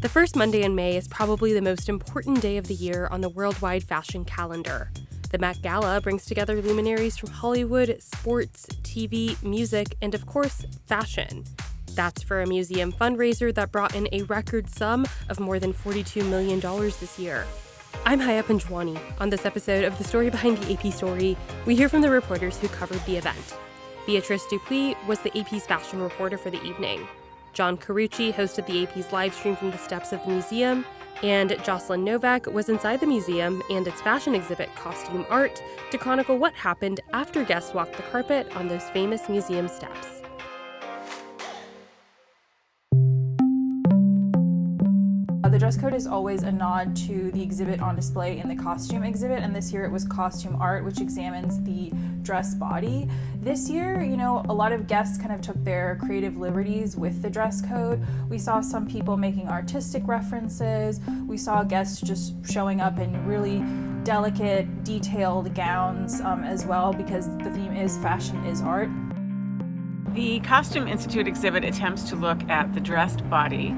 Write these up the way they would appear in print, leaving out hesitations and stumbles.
The first Monday in May is probably the most important day of the year on the worldwide fashion calendar. The Met Gala brings together luminaries from Hollywood, sports, TV, music, and of course, fashion. That's for a museum fundraiser that brought in a record sum of more than $42 million this year. I'm Haya Panjwani. On this episode of The Story Behind the AP Story, we hear from the reporters who covered the event. Beatrice Dupuy was the AP's fashion reporter for the evening. John Carucci hosted the AP's live stream from the steps of the museum, and Jocelyn Noveck was inside the museum and its fashion exhibit Costume Art to chronicle what happened after guests walked the carpet on those famous museum steps. The dress code is always a nod to the exhibit on display in the costume exhibit, and this year it was Costume Art, which examines the dress body. This year, a lot of guests kind of took their creative liberties with the dress code. We saw some people making artistic references. We saw guests just showing up in really delicate, detailed gowns as well, because the theme is Fashion is Art. The Costume Institute exhibit attempts to look at the dressed body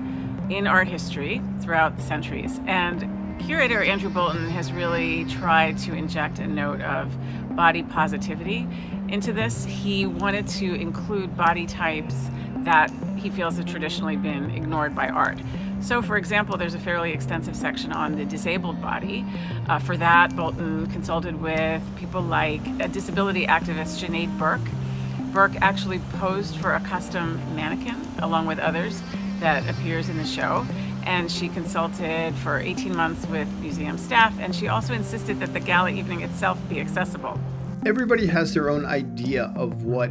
in art history throughout the centuries. And curator Andrew Bolton has really tried to inject a note of body positivity into this. He wanted to include body types that he feels have traditionally been ignored by art. So, for example, there's a fairly extensive section on the disabled body. For that, Bolton consulted with people like disability activist Sinead Burke. Burke actually posed for a custom mannequin, along with others, that appears in the show, and she consulted for 18 months with museum staff, and she also insisted that the gala evening itself be accessible. Everybody has their own idea of what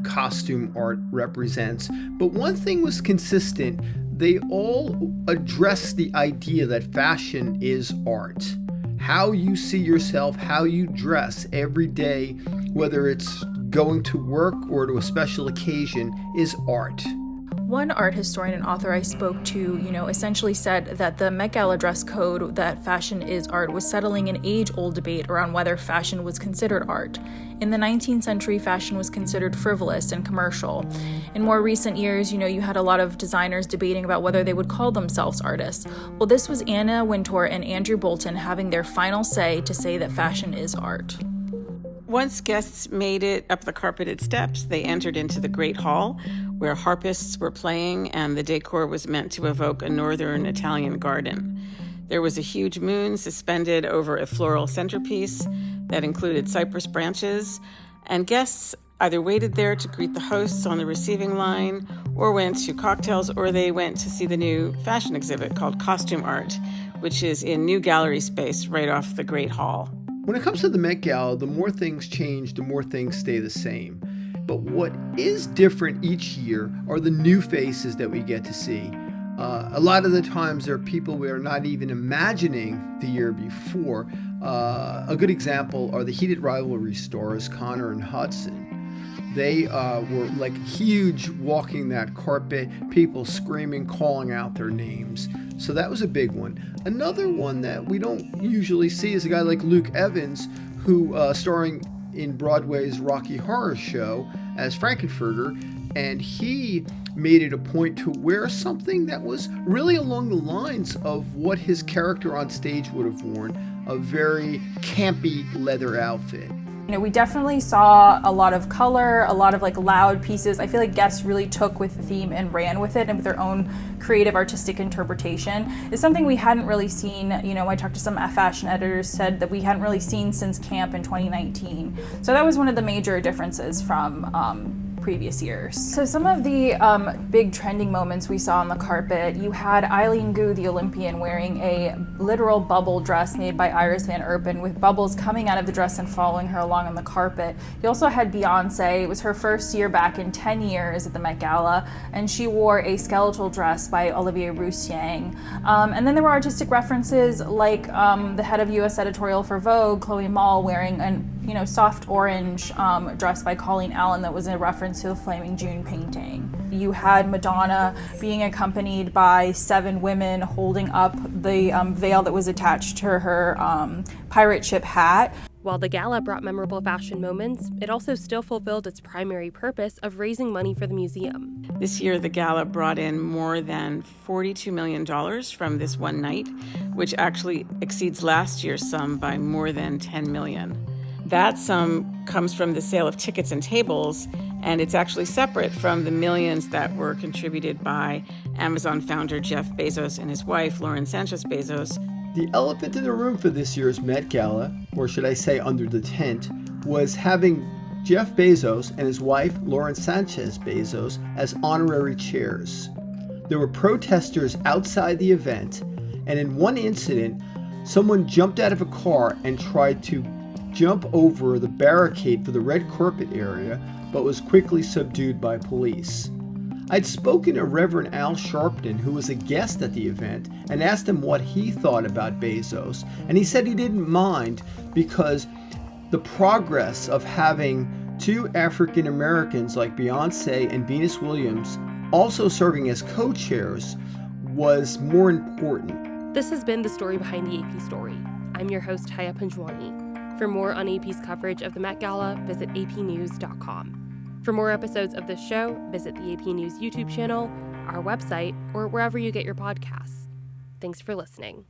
costume art represents, but one thing was consistent: they all addressed the idea that fashion is art. How you see yourself, how you dress every day, whether it's going to work or to a special occasion, is art. One art historian and author I spoke to, essentially said that the Met Gala dress code, that fashion is art, was settling an age-old debate around whether fashion was considered art. In the 19th century, fashion was considered frivolous and commercial. In more recent years, you had a lot of designers debating about whether they would call themselves artists. Well, this was Anna Wintour and Andrew Bolton having their final say to say that fashion is art. Once guests made it up the carpeted steps, they entered into the Great Hall, where harpists were playing, and the decor was meant to evoke a northern Italian garden. There was a huge moon suspended over a floral centerpiece that included cypress branches, and guests either waited there to greet the hosts on the receiving line, or went to cocktails, or they went to see the new fashion exhibit called Costume Art, which is in new gallery space right off the Great Hall. When it comes to the Met Gala, the more things change, the more things stay the same. But what is different each year are the new faces that we get to see. A lot of the times there are people we are not even imagining the year before. A good example are the heated rivalry stars, Connor and Hudson. They were like huge walking that carpet, people screaming, calling out their names. So that was a big one. Another one that we don't usually see is a guy like Luke Evans, who starring in Broadway's Rocky Horror Show as Frankenfurter, and he made it a point to wear something that was really along the lines of what his character on stage would have worn, a very campy leather outfit. We definitely saw a lot of color, a lot of loud pieces. I feel like guests really took with the theme and ran with it and with their own creative artistic interpretation. It's something we hadn't really seen. I talked to some fashion editors, said that we hadn't really seen since camp in 2019. So that was one of the major differences from previous years. So some of the big trending moments we saw on the carpet, you had Eileen Gu, the Olympian, wearing a literal bubble dress made by Iris Van Herpen, with bubbles coming out of the dress and following her along on the carpet. You also had Beyonce. It was her first year back in 10 years at the Met Gala, and she wore a skeletal dress by Olivier Roussiang. And then there were artistic references like the head of US editorial for Vogue, Chloe Malle, wearing an soft orange dress by Colleen Allen that was a reference to the Flaming June painting. You had Madonna being accompanied by 7 women holding up the veil that was attached to her pirate ship hat. While the gala brought memorable fashion moments, it also still fulfilled its primary purpose of raising money for the museum. This year, the gala brought in more than $42 million from this one night, which actually exceeds last year's sum by more than $10 million. That sum comes from the sale of tickets and tables, and it's actually separate from the millions that were contributed by Amazon founder Jeff Bezos and his wife, Lauren Sanchez Bezos. The elephant in the room for this year's Met Gala, or should I say under the tent, was having Jeff Bezos and his wife, Lauren Sanchez Bezos, as honorary chairs. There were protesters outside the event, and in one incident, someone jumped out of a car and tried to jump over the barricade for the red carpet area, but was quickly subdued by police. I'd spoken to Reverend Al Sharpton, who was a guest at the event, and asked him what he thought about Bezos, and he said he didn't mind because the progress of having two African Americans like Beyonce and Venus Williams also serving as co-chairs was more important. This has been the story behind the AP story. I'm your host, Haya Panjwani. For more on AP's coverage of the Met Gala, visit apnews.com. For more episodes of this show, visit the AP News YouTube channel, our website, or wherever you get your podcasts. Thanks for listening.